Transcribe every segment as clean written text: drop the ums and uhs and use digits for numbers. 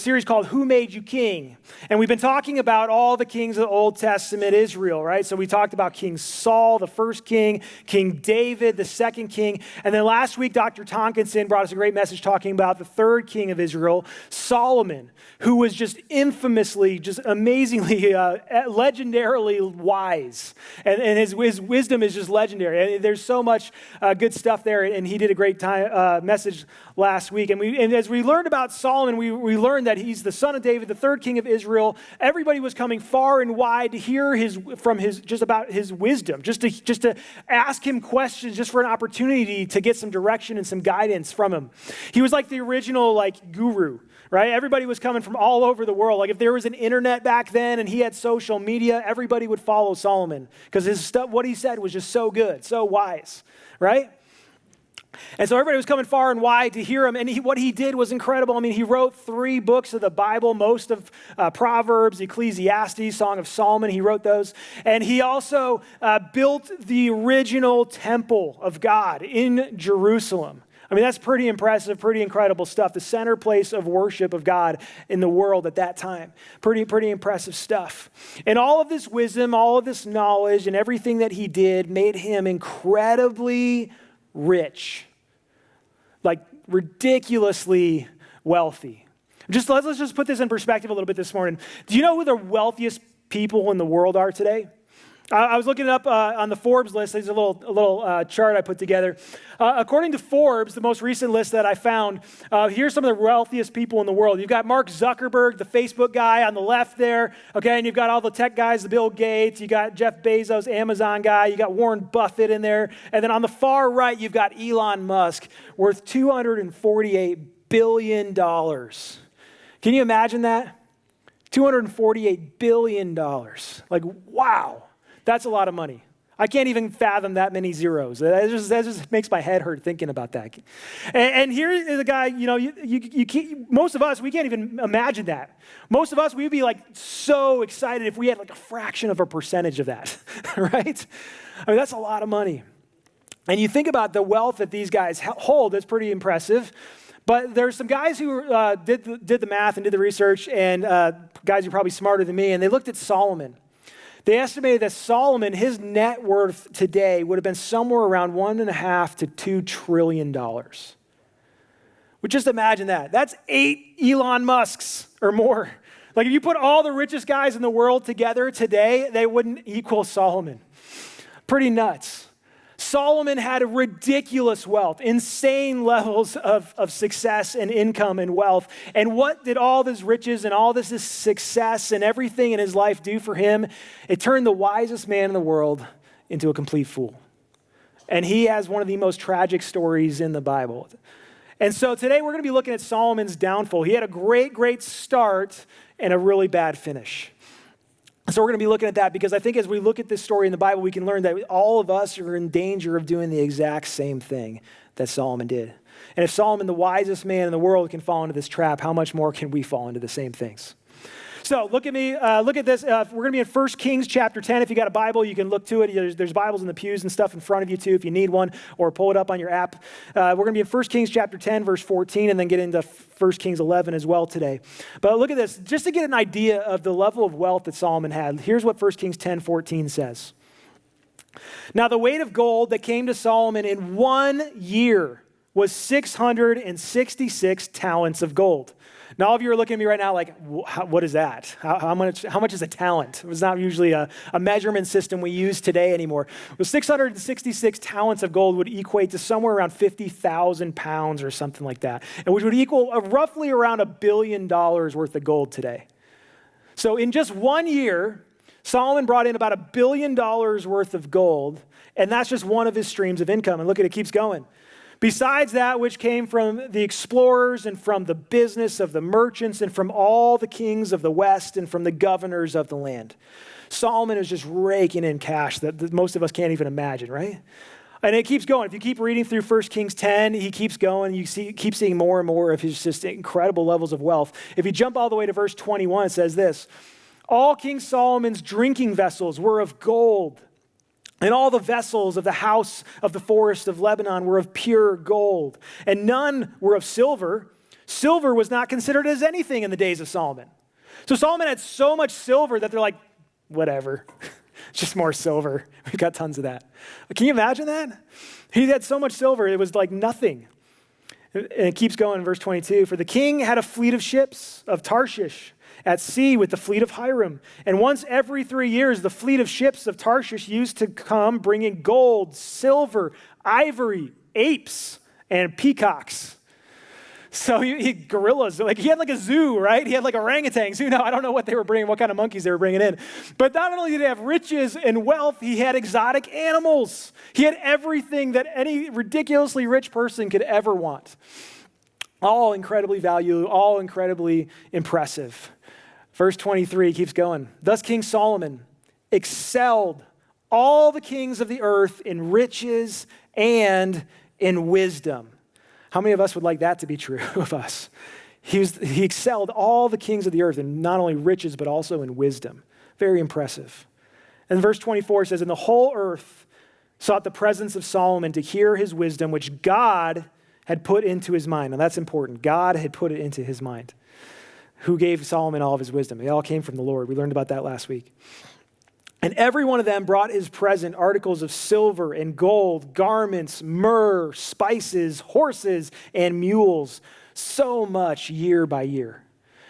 series called Who Made You King? And we've been talking about all the kings of the Old Testament Israel, right? So we talked about King Saul, the first king, King David, the second king. And then last week, Dr. Tonkinson brought us a great message talking about the third king of Israel, Solomon, who was just infamously, just amazingly, legendarily wise. And his wisdom is just legendary. There's so much good stuff there, and he did a great message last week. And as we learned about Solomon, we learned that he's the son of David, the third king of Israel. Everybody was coming far and wide to hear about his wisdom, just to ask him questions, just for an opportunity to get some direction and some guidance from him. He was like the original guru, right? Everybody was coming from all over the world. Like if there was an internet back then and he had social media, everybody would follow Solomon because his stuff, what he said was just so good, so wise, right? And so everybody was coming far and wide to hear him, and what he did was incredible. I mean, he wrote 3 books of the Bible, most of Proverbs, Ecclesiastes, Song of Solomon, he wrote those. And he also built the original temple of God in Jerusalem. I mean, that's pretty impressive, pretty incredible stuff. The center place of worship of God in the world at that time. Pretty impressive stuff. And all of this wisdom, all of this knowledge, and everything that he did made him incredibly rich, like ridiculously wealthy. Let's just put this in perspective a little bit this morning. Do you know who the wealthiest people in the world are today? I was looking it up on the Forbes list. There's a little chart I put together. According to Forbes, the most recent list that I found, here's some of the wealthiest people in the world. You've got Mark Zuckerberg, the Facebook guy on the left there, okay, and you've got all the tech guys, the Bill Gates, you got Jeff Bezos, Amazon guy, you got Warren Buffett in there, and then on the far right, you've got Elon Musk, worth $248 billion. Can you imagine that? $248 billion. Like, wow. That's a lot of money. I can't even fathom that many zeros. That just makes my head hurt thinking about that. And here is a guy, you can't, most of us, we can't even imagine that. Most of us, we'd be so excited if we had a fraction of a percentage of that, right? I mean, that's a lot of money. And you think about the wealth that these guys hold, that's pretty impressive. But there's some guys who did the math and did the research, and guys who are probably smarter than me, and they looked at Solomon. They estimated that Solomon, his net worth today would have been somewhere around $1.5 to $2 trillion. Well, just imagine that. That's 8 Elon Musks or more. If you put all the richest guys in the world together today, they wouldn't equal Solomon. Pretty nuts. Solomon had a ridiculous wealth, insane levels of success and income and wealth. And what did all this riches and all this success and everything in his life do for him? It turned the wisest man in the world into a complete fool. And he has one of the most tragic stories in the Bible. And so today we're going to be looking at Solomon's downfall. He had a great start and a really bad finish. So we're going to be looking at that because I think as we look at this story in the Bible, we can learn that all of us are in danger of doing the exact same thing that Solomon did. And if Solomon, the wisest man in the world, can fall into this trap, how much more can we fall into the same things? So look at me, look at this. We're going to be in 1 Kings chapter 10. If you got a Bible, you can look to it. There's Bibles in the pews and stuff in front of you too if you need one, or pull it up on your app. We're going to be in 1 Kings chapter 10, verse 14, and then get into 1 Kings 11 as well today. But look at this. Just to get an idea of the level of wealth that Solomon had, here's what 1 Kings 10, 14 says. Now the weight of gold that came to Solomon in 1 year was 666 talents of gold. Now, all of you are looking at me right now what is that? How much is a talent? It's not usually a measurement system we use today anymore. Well, 666 talents of gold would equate to somewhere around 50,000 pounds or something like that, and which would equal roughly around $1 billion worth of gold today. So in just 1 year, Solomon brought in about $1 billion worth of gold, and that's just one of his streams of income. And look at it, keeps going. Besides that which came from the explorers and from the business of the merchants and from all the kings of the West and from the governors of the land. Solomon is just raking in cash that most of us can't even imagine, right? And it keeps going. If you keep reading through 1 Kings 10, he keeps going. You keep seeing more and more of his just incredible levels of wealth. If you jump all the way to verse 21, it says this: all King Solomon's drinking vessels were of gold, and all the vessels of the house of the Forest of Lebanon were of pure gold, and none were of silver, Silver was not considered as anything in the days of Solomon. So Solomon had so much silver that they're like, whatever, just more silver. We've got tons of that. Can you imagine that? He had so much silver, it was like nothing. And it keeps going in verse 22. For the king had a fleet of ships of Tarshish at sea with the fleet of Hiram. And once every 3 years, the fleet of ships of Tarshish used to come bringing gold, silver, ivory, apes, and peacocks. So he gorillas, like he had like a zoo, right? He had like orangutans. Who knows? I don't know what they were bringing, what kind of monkeys they were bringing in. But not only did he have riches and wealth, he had exotic animals. He had everything that any ridiculously rich person could ever want. All incredibly valuable, all incredibly impressive. Verse 23 keeps going. Thus King Solomon excelled all the kings of the earth in riches and in wisdom. How many of us would like that to be true of us? He excelled all the kings of the earth in not only riches, but also in wisdom. Very impressive. And verse 24 says, and the whole earth sought the presence of Solomon to hear his wisdom, which God had put into his mind. Now that's important. God had put it into his mind. Who gave Solomon all of his wisdom? It all came from the Lord. We learned about that last week. And every one of them brought his present articles of silver and gold, garments, myrrh, spices, horses, and mules, so much year by year.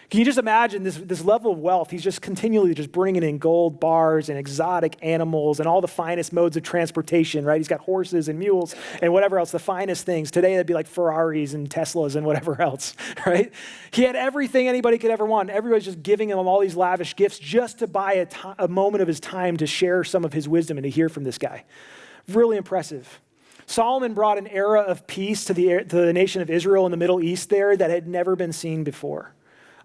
Can you just imagine this level of wealth? He's just continually just bringing in gold bars and exotic animals and all the finest modes of transportation, right? He's got horses and mules and whatever else, the finest things. Today, that'd be like Ferraris and Teslas and whatever else, right? He had everything anybody could ever want. Everybody's just giving him all these lavish gifts just to buy a moment of his time to share some of his wisdom and to hear from this guy. Really impressive. Solomon brought an era of peace to the nation of Israel in the Middle East there that had never been seen before.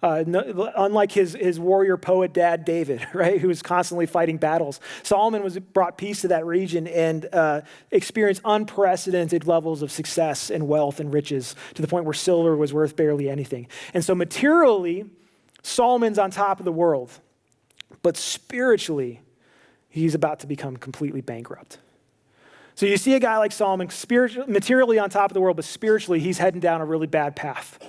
Unlike his warrior poet dad, David, right, who was constantly fighting battles. Solomon brought peace to that region and experienced unprecedented levels of success and wealth and riches to the point where silver was worth barely anything. And so materially, Solomon's on top of the world. But spiritually, he's about to become completely bankrupt. So you see a guy like Solomon, materially on top of the world, but spiritually, he's heading down a really bad path.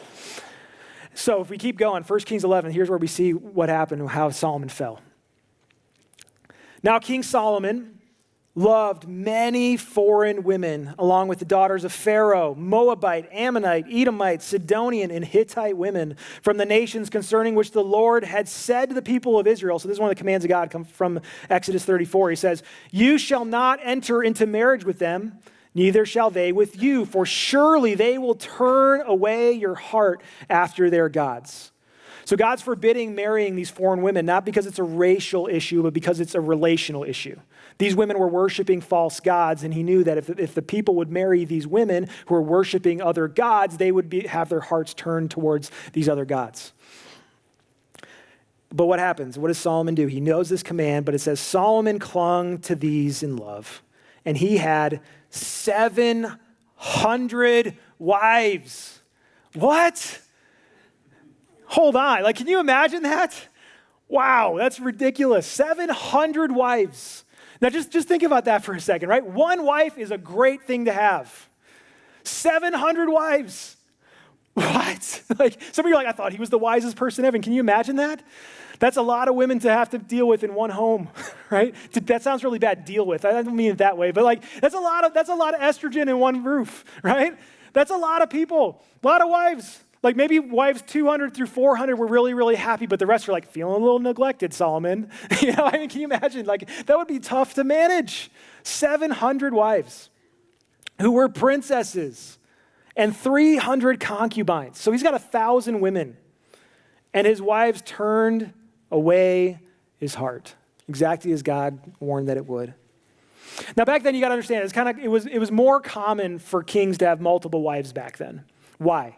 So if we keep going, 1 Kings 11, here's where we see what happened and how Solomon fell. Now King Solomon loved many foreign women, along with the daughters of Pharaoh, Moabite, Ammonite, Edomite, Sidonian, and Hittite women from the nations concerning which the Lord had said to the people of Israel. So this is one of the commands of God, come from Exodus 34. He says, you shall not enter into marriage with them, neither shall they with you, for surely they will turn away your heart after their gods. So God's forbidding marrying these foreign women, not because it's a racial issue, but because it's a relational issue. These women were worshiping false gods, and he knew that if the people would marry these women who are worshiping other gods, they would have their hearts turned towards these other gods. But what happens? What does Solomon do? He knows this command, but it says Solomon clung to these in love, and he had 700 wives. What? Hold on. Like, can you imagine that? Wow, that's ridiculous. 700 wives. Now, just think about that for a second, right? One wife is a great thing to have. 700 wives. What? Like, some of you are like, I thought he was the wisest person ever. Can you imagine that? That's a lot of women to have to deal with in one home, right? That sounds really bad, deal with. I don't mean it that way, but like that's a lot of estrogen in one roof, right? That's a lot of people, a lot of wives. Like maybe wives 200 through 400 were really, really happy, but the rest are like feeling a little neglected, Solomon. You know, I mean, can you imagine? Like that would be tough to manage. 700 wives who were princesses and 300 concubines. So he's got 1,000 women, and his wives turned away his heart, exactly as God warned that it would. Now back then, you got to understand, it was more common for kings to have multiple wives back then. Why?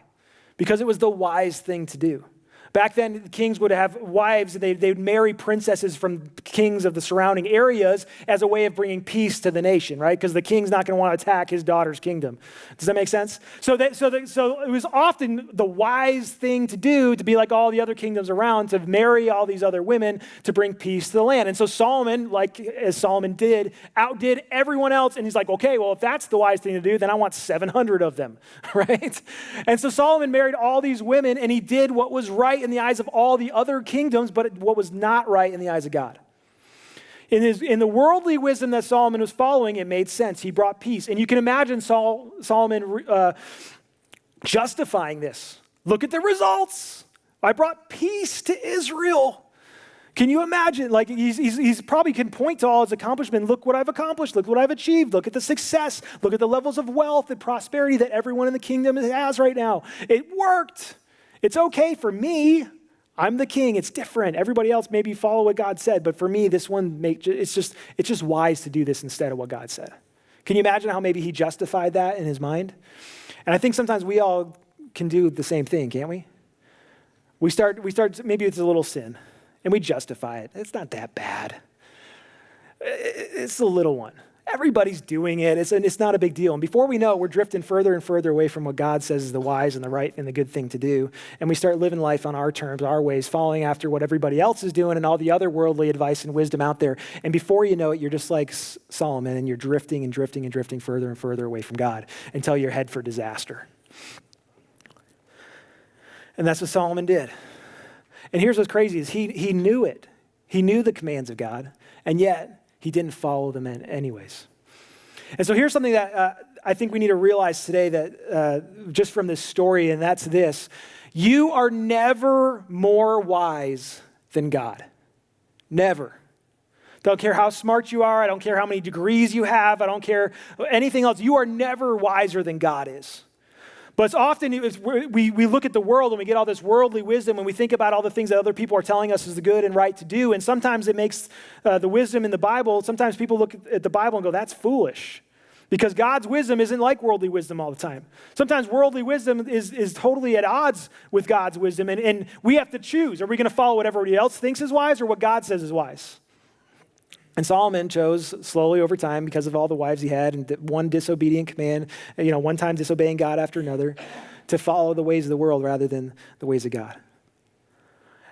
Because it was the wise thing to do. Back then, kings would have wives. They'd marry princesses from kings of the surrounding areas as a way of bringing peace to the nation, right? Because the king's not going to want to attack his daughter's kingdom. Does that make sense? So it was often the wise thing to do to be like all the other kingdoms around, to marry all these other women to bring peace to the land. And so Solomon, as Solomon did, outdid everyone else. And he's like, okay, well, if that's the wise thing to do, then I want 700 of them, right? And so Solomon married all these women, and he did what was right in the eyes of all the other kingdoms, but what was not right in the eyes of God. In the worldly wisdom that Solomon was following, it made sense. He brought peace. And you can imagine Solomon justifying this. Look at the results. I brought peace to Israel. Can you imagine? Like he's probably can point to all his accomplishments. Look what I've accomplished. Look what I've achieved. Look at the success. Look at the levels of wealth and prosperity that everyone in the kingdom has right now. It worked. It's okay for me. I'm the king. It's different. Everybody else maybe follow what God said, but for me, this one it's just wise to do this instead of what God said. Can you imagine how maybe he justified that in his mind? And I think sometimes we all can do the same thing, can't we? We start. Maybe it's a little sin, and we justify it. It's not that bad. It's a little one. Everybody's doing it. It's not a big deal. And before we know it, we're drifting further and further away from what God says is the wise and the right and the good thing to do. And we start living life on our terms, our ways, following after what everybody else is doing and all the other worldly advice and wisdom out there. And before you know it, you're just like Solomon, and you're drifting and drifting and drifting further and further away from God until you're head for disaster. And that's what Solomon did. And here's what's crazy is he knew it. He knew the commands of God, and yet he didn't follow them anyways. And so here's something that I think we need to realize today that just from this story, and that's this. You are never more wise than God. Never. Don't care how smart you are. I don't care how many degrees you have. I don't care anything else. You are never wiser than God is. But it's often we look at the world and we get all this worldly wisdom and we think about all the things that other people are telling us is the good and right to do. And sometimes it makes the wisdom in the Bible, sometimes people look at the Bible and go, that's foolish. Because God's wisdom isn't like worldly wisdom all the time. Sometimes worldly wisdom is totally at odds with God's wisdom. And we have to choose. Are we going to follow what everybody else thinks is wise or what God says is wise? And Solomon chose slowly over time because of all the wives he had and one disobedient command, one time disobeying God after another, to follow the ways of the world rather than the ways of God.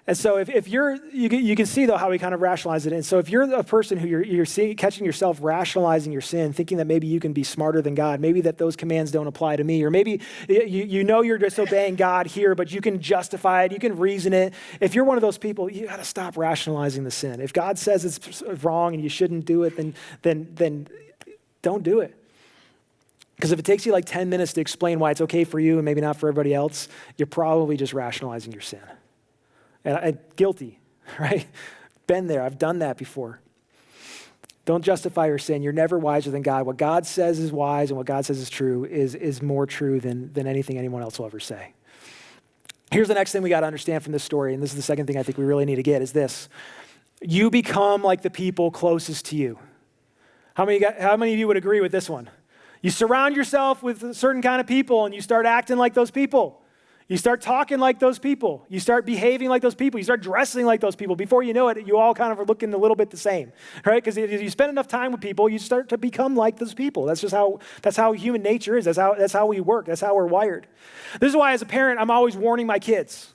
And so if you can see though how we kind of rationalize it. And so if you're a person who you're catching yourself rationalizing your sin, thinking that maybe you can be smarter than God, maybe that those commands don't apply to me, or maybe you know you're disobeying God here, but you can justify it, you can reason it. If you're one of those people, you got to stop rationalizing the sin. If God says it's wrong and you shouldn't do it, then don't do it. Because if it takes you like 10 minutes to explain why it's okay for you and maybe not for everybody else, you're probably just rationalizing your sin. And I'm guilty, right? Been there. I've done that before. Don't justify your sin. You're never wiser than God. What God says is wise and what God says is true is more true than anything anyone else will ever say. Here's the next thing we got to understand from this story, and this is the second thing I think we really need to get, is this. You become like the people closest to you. How many of you would agree with this one? You surround yourself with a certain kind of people and you start acting like those people. You start talking like those people. You start behaving like those people. You start dressing like those people. Before you know it, you all kind of are looking a little bit the same, right? Because if you spend enough time with people, you start to become like those people. That's how human nature is. That's how we work. That's how we're wired. This is why as a parent, I'm always warning my kids.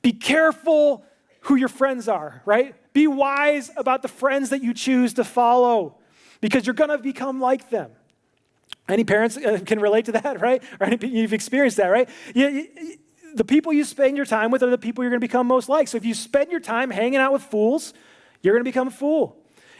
Be careful who your friends are, right? Be wise about the friends that you choose to follow because you're going to become like them. Any parents can relate to that, right? Or you've experienced that, right? The people you spend your time with are the people you're going to become most like. So if you spend your time hanging out with fools, you're going to become a fool.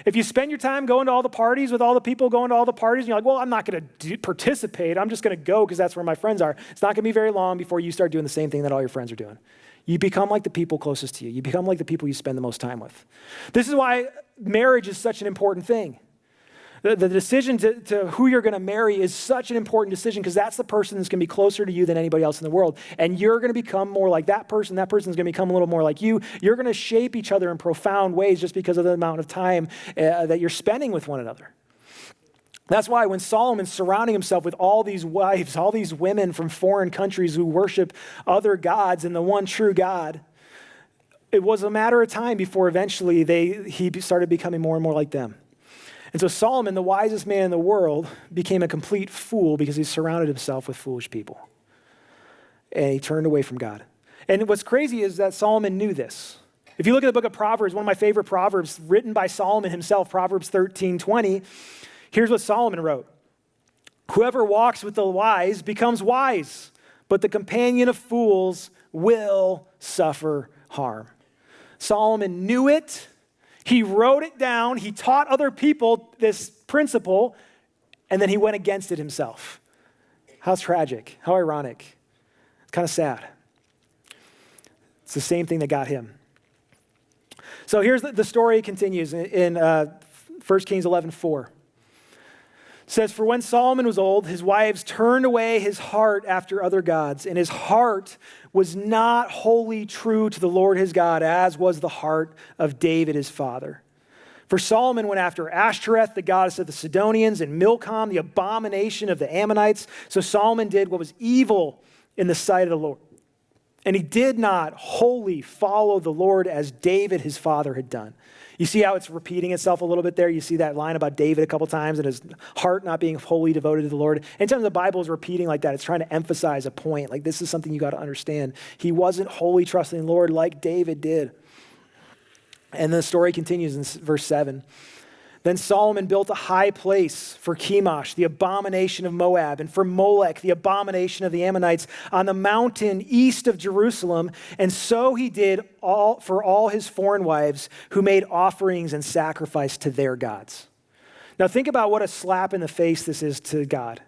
If you spend your time going to all the parties with all the people going to all the parties, and you're like, well, I'm not going to participate. I'm just going to go because that's where my friends are. It's not going to be very long before you start doing the same thing that all your friends are doing. You become like the people closest to you. You become like the people you spend the most time with. This is why marriage is such an important thing. The decision to who you're going to marry is such an important decision because that's the person that's going to be closer to you than anybody else in the world. And you're going to become more like that person. That person's going to become a little more like you. You're going to shape each other in profound ways just because of the amount of time that you're spending with one another. That's why when Solomon's surrounding himself with all these wives, all these women from foreign countries who worship other gods and the one true God, it was a matter of time before eventually he started becoming more and more like them. And so Solomon, the wisest man in the world, became a complete fool because he surrounded himself with foolish people. And he turned away from God. And what's crazy is that Solomon knew this. If you look at the book of Proverbs, one of my favorite Proverbs written by Solomon himself, Proverbs 13:20, here's what Solomon wrote. Whoever walks with the wise becomes wise, but the companion of fools will suffer harm. Solomon knew it. He wrote it down. He taught other people this principle, and then he went against it himself. How tragic. How ironic. It's kind of sad. It's the same thing that got him. So here's the story continues in 1 Kings 11:4. It says, for when Solomon was old, his wives turned away his heart after other gods, and his heart was not wholly true to the Lord his God, as was the heart of David his father. For Solomon went after Ashtoreth, the goddess of the Sidonians, and Milcom, the abomination of the Ammonites. So Solomon did what was evil in the sight of the Lord. And he did not wholly follow the Lord as David his father had done. You see how it's repeating itself a little bit there? You see that line about David a couple times and his heart not being wholly devoted to the Lord. Anytime the Bible is repeating like that, it's trying to emphasize a point. Like, this is something you got to understand. He wasn't wholly trusting the Lord like David did. And the story continues in verse 7. Then Solomon built a high place for Chemosh, the abomination of Moab, and for Molech, the abomination of the Ammonites, on the mountain east of Jerusalem. And so he did for all his foreign wives who made offerings and sacrifice to their gods. Now think about what a slap in the face this is to God.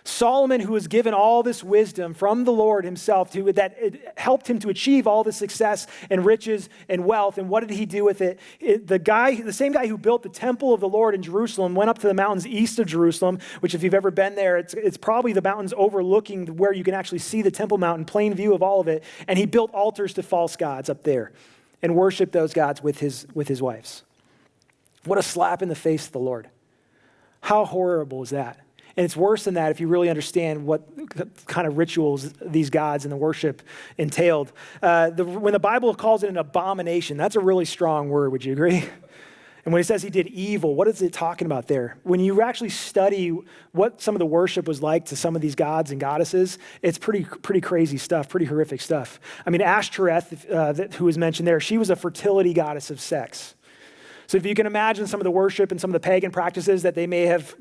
Solomon, who was given all this wisdom from the Lord himself, that it helped him to achieve all this success and riches and wealth. And what did he do with it? The same guy who built the temple of the Lord in Jerusalem went up to the mountains east of Jerusalem, which if you've ever been there, it's probably the mountains overlooking where you can actually see the Temple Mount in plain view of all of it. And he built altars to false gods up there and worshiped those gods with his wives. What a slap in the face to the Lord. How horrible is that? And it's worse than that if you really understand what kind of rituals these gods and the worship entailed. When the Bible calls it an abomination, that's a really strong word, would you agree? And when it says he did evil, what is it talking about there? When you actually study what some of the worship was like to some of these gods and goddesses, it's pretty crazy stuff, pretty horrific stuff. I mean, Ashtoreth, who was mentioned there, she was a fertility goddess of sex. So if you can imagine some of the worship and some of the pagan practices that they may have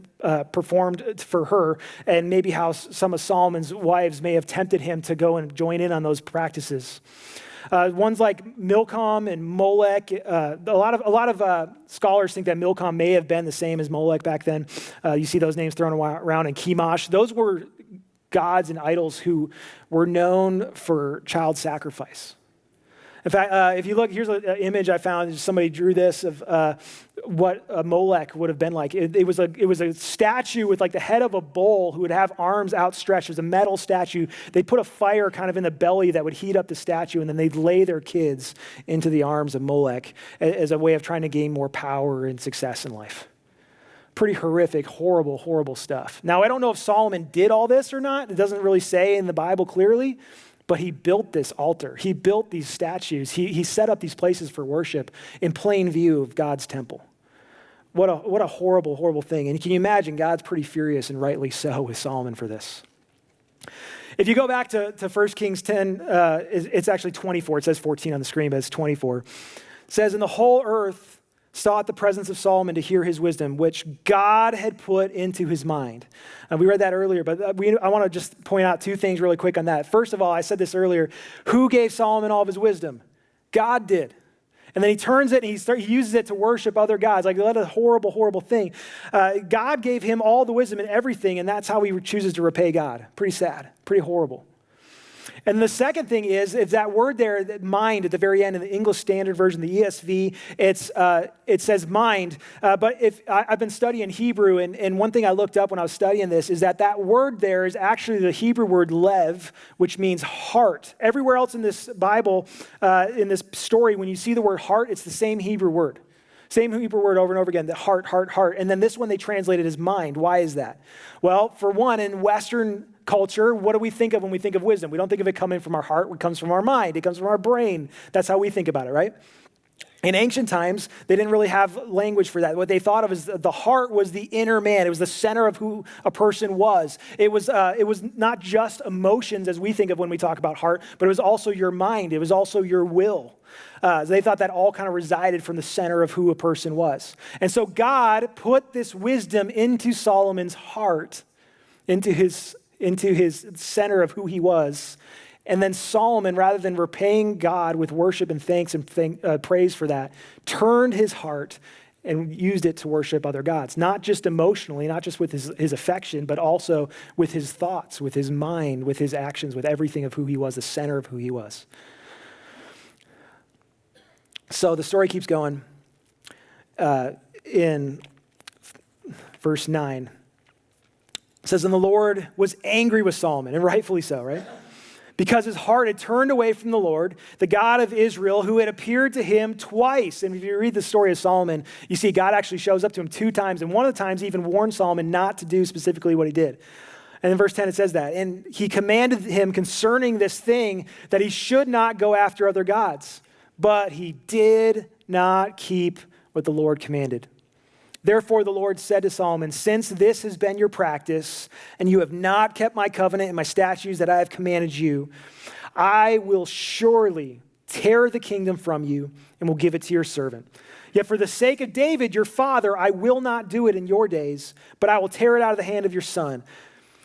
performed for her, and maybe how some of Solomon's wives may have tempted him to go and join in on those practices. Ones like Milcom and Molech, a lot of scholars think that Milcom may have been the same as Molech back then. You see those names thrown around, and Chemosh. Those were gods and idols who were known for child sacrifice. In fact, if you look, here's an image I found. Somebody drew this of what Molech would have been like. It was a statue with like the head of a bull who would have arms outstretched. It was a metal statue. They'd put a fire kind of in the belly that would heat up the statue, and then they'd lay their kids into the arms of Molech as a way of trying to gain more power and success in life. Pretty horrific, horrible, horrible stuff. Now, I don't know if Solomon did all this or not. It doesn't really say in the Bible clearly. But he built this altar. He built these statues. He set up these places for worship in plain view of God's temple. What a horrible, horrible thing. And can you imagine, God's pretty furious, and rightly so, with Solomon for this. If you go back to 1 Kings 10, it's actually 24. It says 14 on the screen, but it's 24. It says, and the whole earth sought the presence of Solomon to hear his wisdom, which God had put into his mind. We read that earlier, but I want to just point out two things really quick on that. First of all, I said this earlier. Who gave Solomon all of his wisdom? God did. And then he turns it and he uses it to worship other gods. Like, that's a horrible, horrible thing. God gave him all the wisdom and everything, and that's how he chooses to repay God. Pretty sad, pretty horrible. And the second thing is that word there, that mind, at the very end in the English Standard Version, the ESV, it says mind. But I've been studying Hebrew, and one thing I looked up when I was studying this is that word there is actually the Hebrew word lev, which means heart. Everywhere else in this Bible, in this story, when you see the word heart, it's the same Hebrew word. Same Hebrew word over and over again, the heart, heart, heart. And then this one they translated as mind. Why is that? Well, for one, in Western culture, what do we think of when we think of wisdom? We don't think of it coming from our heart. It comes from our mind. It comes from our brain. That's how we think about it, right? In ancient times, they didn't really have language for that. What they thought of as the heart was the inner man. It was the center of who a person was. It was not just emotions as we think of when we talk about heart, but it was also your mind. It was also your will. They thought that all kind of resided from the center of who a person was. And so God put this wisdom into Solomon's heart, into his center of who he was. And then Solomon, rather than repaying God with worship and thanks and praise for that, turned his heart and used it to worship other gods, not just emotionally, not just with his affection, but also with his thoughts, with his mind, with his actions, with everything of who he was, the center of who he was. So the story keeps going. In verse 9, it says, and the Lord was angry with Solomon, and rightfully so, right? Because his heart had turned away from the Lord, the God of Israel, who had appeared to him twice. And if you read the story of Solomon, you see God actually shows up to him 2 times. And one of the times he even warned Solomon not to do specifically what he did. And in verse 10 it says that. And he commanded him concerning this thing that he should not go after other gods. But he did not keep what the Lord commanded. Therefore, the Lord said to Solomon, since this has been your practice, and you have not kept my covenant and my statutes that I have commanded you, I will surely tear the kingdom from you and will give it to your servant. Yet for the sake of David, your father, I will not do it in your days, but I will tear it out of the hand of your son.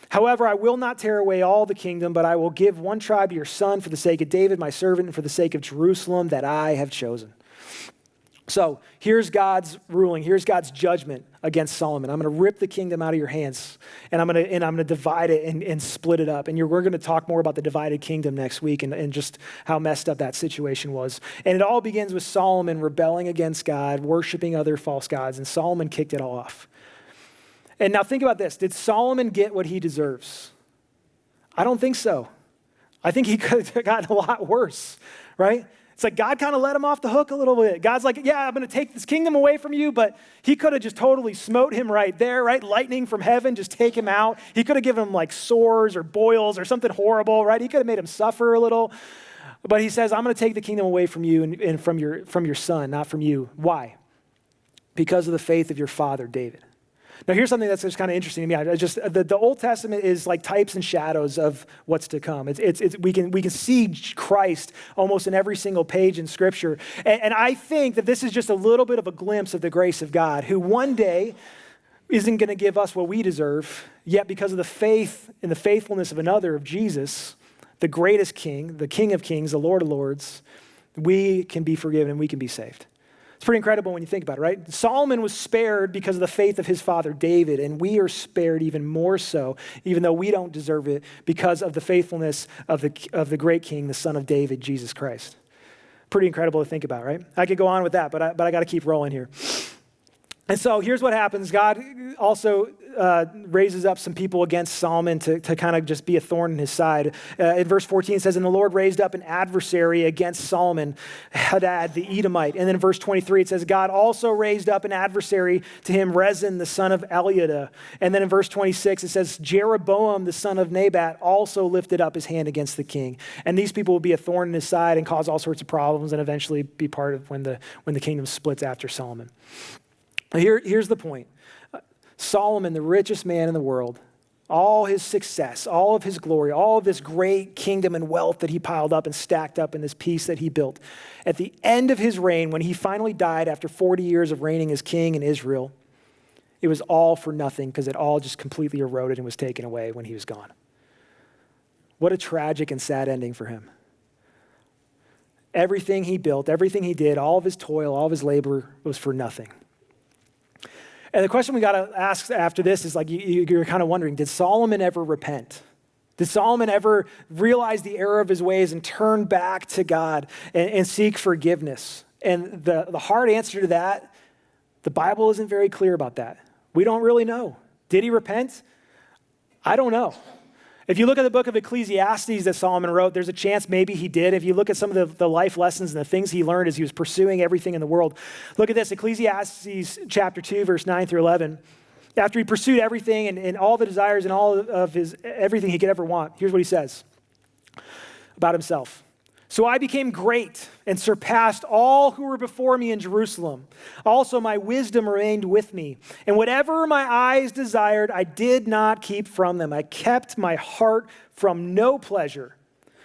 However, I will not tear away all the kingdom, but I will give one tribe to your son for the sake of David, my servant, and for the sake of Jerusalem that I have chosen. So here's God's ruling. Here's God's judgment against Solomon. I'm going to rip the kingdom out of your hands, and I'm going to divide it and split it up. And we're going to talk more about the divided kingdom next week and just how messed up that situation was. And it all begins with Solomon rebelling against God, worshiping other false gods, and Solomon kicked it all off. And now think about this. Did Solomon get what he deserves? I don't think so. I think he could have gotten a lot worse, right? It's like God kind of let him off the hook a little bit. God's like, yeah, I'm going to take this kingdom away from you, but he could have just totally smote him right there, right? Lightning from heaven, just take him out. He could have given him like sores or boils or something horrible, right? He could have made him suffer a little. But he says, I'm going to take the kingdom away from you and from your son, not from you. Why? Because of the faith of your father, David. Now, here's something that's just kind of interesting to me. The Old Testament is like types and shadows of what's to come. We can see Christ almost in every single page in Scripture. And I think that this is just a little bit of a glimpse of the grace of God, who one day isn't going to give us what we deserve, yet because of the faith and the faithfulness of another, of Jesus, the greatest King, the King of Kings, the Lord of Lords, we can be forgiven and we can be saved. It's pretty incredible when you think about it, right? Solomon was spared because of the faith of his father David, and we are spared even more so, even though we don't deserve it, because of the faithfulness of the great King, the Son of David, Jesus Christ. Pretty incredible to think about, right? I could go on with that, but I got to keep rolling here. And so here's what happens. God also raises up some people against Solomon to kind of just be a thorn in his side. In verse 14 it says, and the Lord raised up an adversary against Solomon, Hadad the Edomite. And then in verse 23 it says, God also raised up an adversary to him, Rezin the son of Eliada. And then in verse 26 it says, Jeroboam the son of Nebat also lifted up his hand against the king. And these people will be a thorn in his side and cause all sorts of problems and eventually be part of when the kingdom splits after Solomon. Here's the point. Solomon, the richest man in the world, all his success, all of his glory, all of this great kingdom and wealth that he piled up and stacked up in this peace that he built. At the end of his reign, when he finally died after 40 years of reigning as king in Israel, it was all for nothing because it all just completely eroded and was taken away when he was gone. What a tragic and sad ending for him. Everything he built, everything he did, all of his toil, all of his labor was for nothing. And the question we got to ask after this is like, you're kind of wondering, did Solomon ever repent? Did Solomon ever realize the error of his ways and turn back to God and seek forgiveness? And the hard answer to that, the Bible isn't very clear about that. We don't really know. Did he repent? I don't know. If you look at the book of Ecclesiastes that Solomon wrote, there's a chance maybe he did. If you look at some of the life lessons and the things he learned as he was pursuing everything in the world, look at this, Ecclesiastes chapter 2, verse 9 through 11. After he pursued everything and all the desires and all of his everything he could ever want, here's what he says about himself. So I became great and surpassed all who were before me in Jerusalem. Also my wisdom remained with me. And whatever my eyes desired, I did not keep from them. I kept my heart from no pleasure.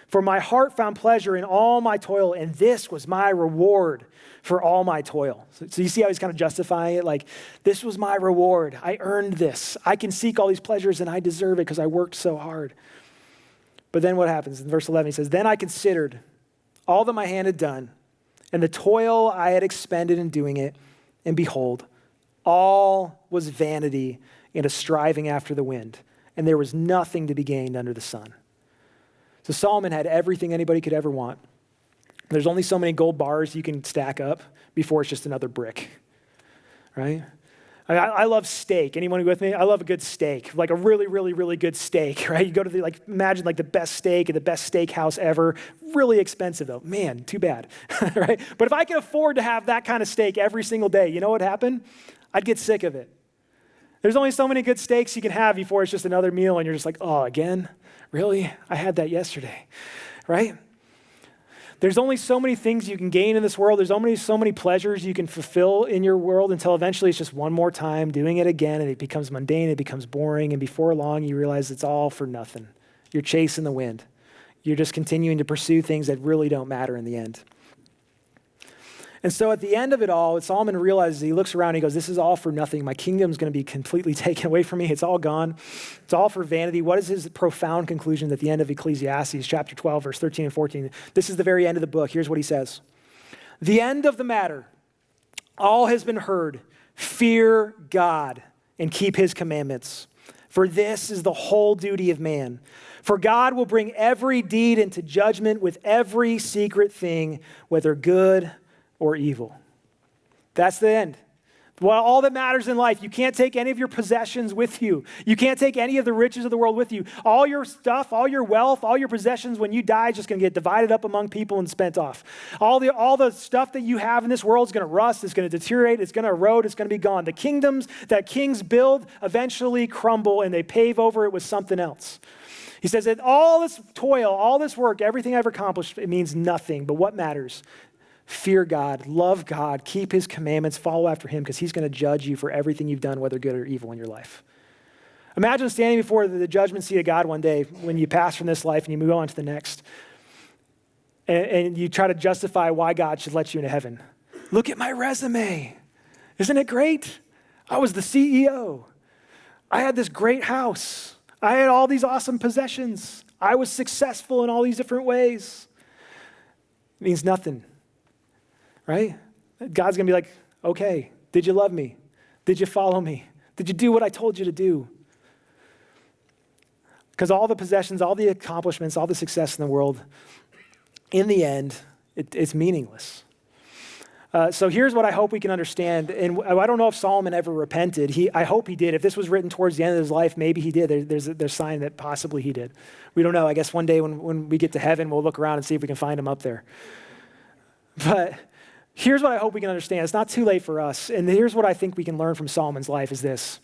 For my heart found pleasure in all my toil, and this was my reward for all my toil. So you see how he's kind of justifying it? Like, this was my reward. I earned this. I can seek all these pleasures, and I deserve it because I worked so hard. But then what happens? In verse 11, he says, then I considered all that my hand had done, and the toil I had expended in doing it, and behold, all was vanity and a striving after the wind, and there was nothing to be gained under the sun. So Solomon had everything anybody could ever want. There's only so many gold bars you can stack up before it's just another brick, right? I love steak. Anyone with me? I love a good steak, like a really, really, really good steak, right? You go to imagine the best steak at the best steakhouse ever. Really expensive though. Man, too bad, right? But if I could afford to have that kind of steak every single day, you know what would happen? I'd get sick of it. There's only so many good steaks you can have before it's just another meal and you're just like, oh, again? Really? I had that yesterday, right? There's only so many things you can gain in this world. There's only so many pleasures you can fulfill in your world until eventually it's just one more time doing it again and it becomes mundane, it becomes boring, and before long you realize it's all for nothing. You're chasing the wind. You're just continuing to pursue things that really don't matter in the end. And so at the end of it all, Solomon realizes, he looks around and he goes, this is all for nothing. My kingdom's going to be completely taken away from me. It's all gone. It's all for vanity. What is his profound conclusion at the end of Ecclesiastes, chapter 12, verse 13 and 14? This is the very end of the book. Here's what he says. The end of the matter, all has been heard. Fear God and keep his commandments. For this is the whole duty of man. For God will bring every deed into judgment with every secret thing, whether good or evil. That's the end. Well, all that matters in life, you can't take any of your possessions with you. You can't take any of the riches of the world with you. All your stuff, all your wealth, all your possessions, when you die, is just going to get divided up among people and spent off. All the stuff that you have in this world is going to rust, it's going to deteriorate, it's going to erode, it's going to be gone. The kingdoms that kings build eventually crumble and they pave over it with something else. He says that all this toil, all this work, everything I've accomplished, it means nothing. But what matters? Fear God, love God, keep his commandments, follow after him, because he's going to judge you for everything you've done, whether good or evil in your life. Imagine standing before the judgment seat of God one day when you pass from this life and you move on to the next, and you try to justify why God should let you into heaven. Look at my resume. Isn't it great? I was the CEO. I had this great house. I had all these awesome possessions. I was successful in all these different ways. It means nothing. Right? God's going to be like, okay, did you love me? Did you follow me? Did you do what I told you to do? Because all the possessions, all the accomplishments, all the success in the world, in the end, it's meaningless. So here's what I hope we can understand. And I don't know if Solomon ever repented. I hope he did. If this was written towards the end of his life, maybe he did. There's a sign that possibly he did. We don't know. I guess one day when we get to heaven, we'll look around and see if we can find him up there. But here's what I hope we can understand. It's not too late for us. And here's what I think we can learn from Solomon's life is this.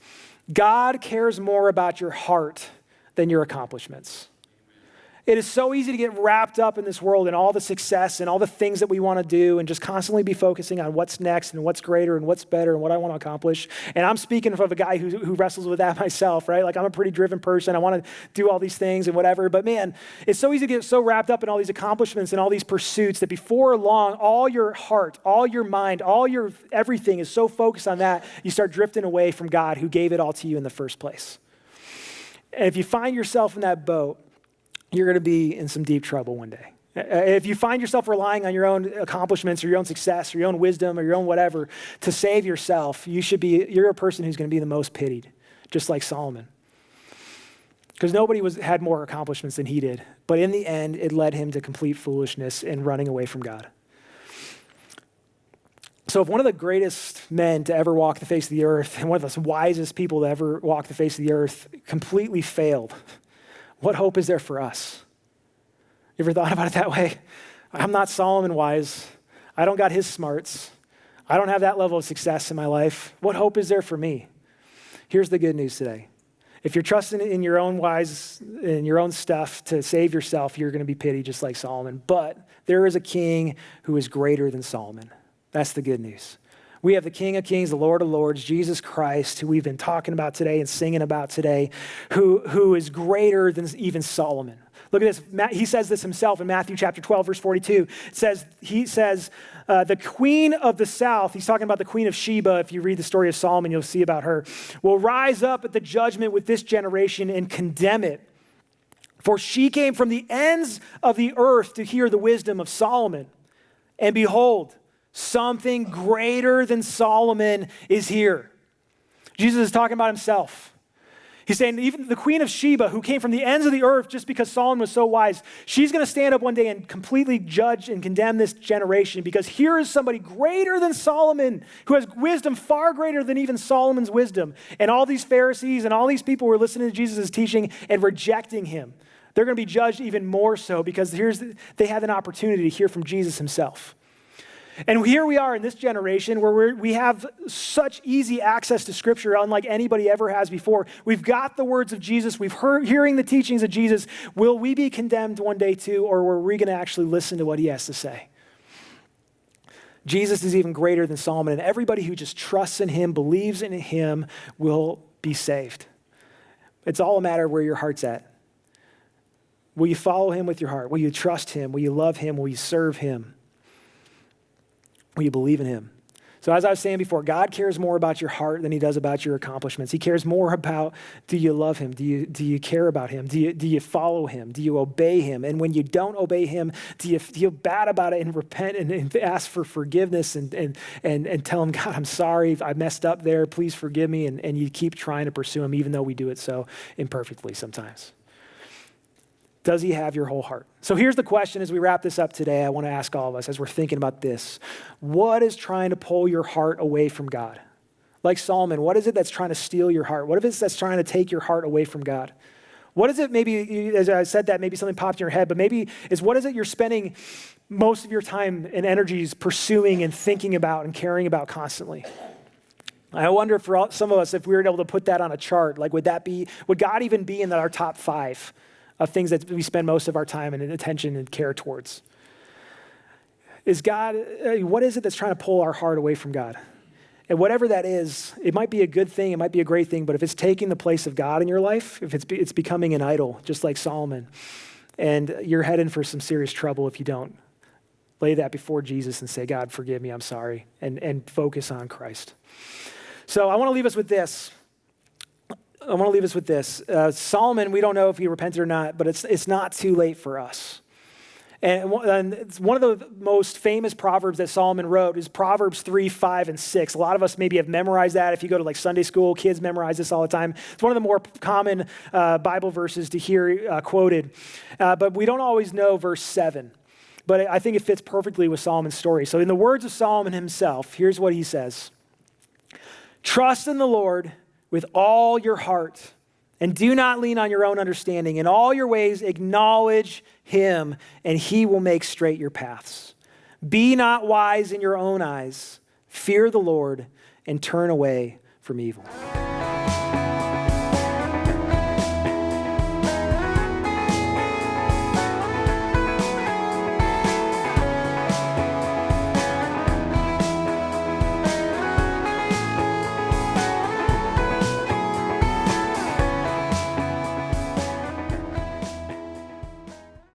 God cares more about your heart than your accomplishments. It is so easy to get wrapped up in this world and all the success and all the things that we want to do and just constantly be focusing on what's next and what's greater and what's better and what I want to accomplish. And I'm speaking from a guy who wrestles with that myself, right? Like I'm a pretty driven person. I want to do all these things and whatever. But man, it's so easy to get so wrapped up in all these accomplishments and all these pursuits that before long, all your heart, all your mind, all your everything is so focused on that, you start drifting away from God who gave it all to you in the first place. And if you find yourself in that boat, you're going to be in some deep trouble one day. If you find yourself relying on your own accomplishments or your own success or your own wisdom or your own whatever to save yourself, you're a person who's going to be the most pitied, just like Solomon. Because nobody had more accomplishments than he did. But in the end, it led him to complete foolishness and running away from God. So if one of the greatest men to ever walk the face of the earth and one of the wisest people to ever walk the face of the earth completely failed, what hope is there for us? You ever thought about it that way? I'm not Solomon wise. I don't got his smarts. I don't have that level of success in my life. What hope is there for me? Here's the good news today. If you're trusting in your own wise, in your own stuff to save yourself, you're going to be pitied just like Solomon. But there is a king who is greater than Solomon. That's the good news. We have the King of Kings, the Lord of Lords, Jesus Christ, who we've been talking about today and singing about today, who is greater than even Solomon. Look at this. He says this himself in Matthew chapter 12, verse 42. He says, the queen of the south, he's talking about the queen of Sheba. If you read the story of Solomon, you'll see about her, will rise up at the judgment with this generation and condemn it. For she came from the ends of the earth to hear the wisdom of Solomon. And behold, something greater than Solomon is here. Jesus is talking about himself. He's saying even the queen of Sheba, who came from the ends of the earth just because Solomon was so wise, she's going to stand up one day and completely judge and condemn this generation because here is somebody greater than Solomon who has wisdom far greater than even Solomon's wisdom. And all these Pharisees and all these people were listening to Jesus' teaching and rejecting him. They're going to be judged even more so because they had an opportunity to hear from Jesus himself. And here we are in this generation where we have such easy access to Scripture unlike anybody ever has before. We've got the words of Jesus. We've hearing the teachings of Jesus. Will we be condemned one day too, or are we going to actually listen to what he has to say? Jesus is even greater than Solomon, and everybody who just trusts in him, believes in him, will be saved. It's all a matter of where your heart's at. Will you follow him with your heart? Will you trust him? Will you love him? Will you serve him? Will you believe in him? So as I was saying before, God cares more about your heart than he does about your accomplishments. He cares more about, do you love him? Do you care about him? Do you follow him? Do you obey him? And when you don't obey him, do you feel bad about it and repent and ask for forgiveness and tell him, God, I'm sorry. I messed up there. Please forgive me. And you keep trying to pursue him, even though we do it so imperfectly sometimes. Does he have your whole heart? So here's the question as we wrap this up today. I want to ask all of us as we're thinking about this. What is trying to pull your heart away from God? Like Solomon, what is it that's trying to steal your heart? What is it that's trying to take your heart away from God? What is it, maybe, as I said that, maybe something popped in your head, but maybe what is it you're spending most of your time and energies pursuing and thinking about and caring about constantly? I wonder for some of us, if we were able to put that on a chart, like would God even be in our top 5? Of things that we spend most of our time and attention and care towards? What is it that's trying to pull our heart away from God? And whatever that is, it might be a good thing, it might be a great thing, but if it's taking the place of God in your life, if it's becoming an idol, just like Solomon, and you're heading for some serious trouble if you don't, lay that before Jesus and say, God, forgive me, I'm sorry, and focus on Christ. So I want to leave us with this. Solomon, we don't know if he repented or not, but it's not too late for us. And it's one of the most famous Proverbs that Solomon wrote is Proverbs 3, 5, and 6. A lot of us maybe have memorized that. If you go to like Sunday school, kids memorize this all the time. It's one of the more common Bible verses to hear quoted. But we don't always know verse 7. But I think it fits perfectly with Solomon's story. So in the words of Solomon himself, here's what he says. Trust in the Lord with all your heart, and do not lean on your own understanding. In all your ways, acknowledge him, and he will make straight your paths. Be not wise in your own eyes. Fear the Lord, and turn away from evil.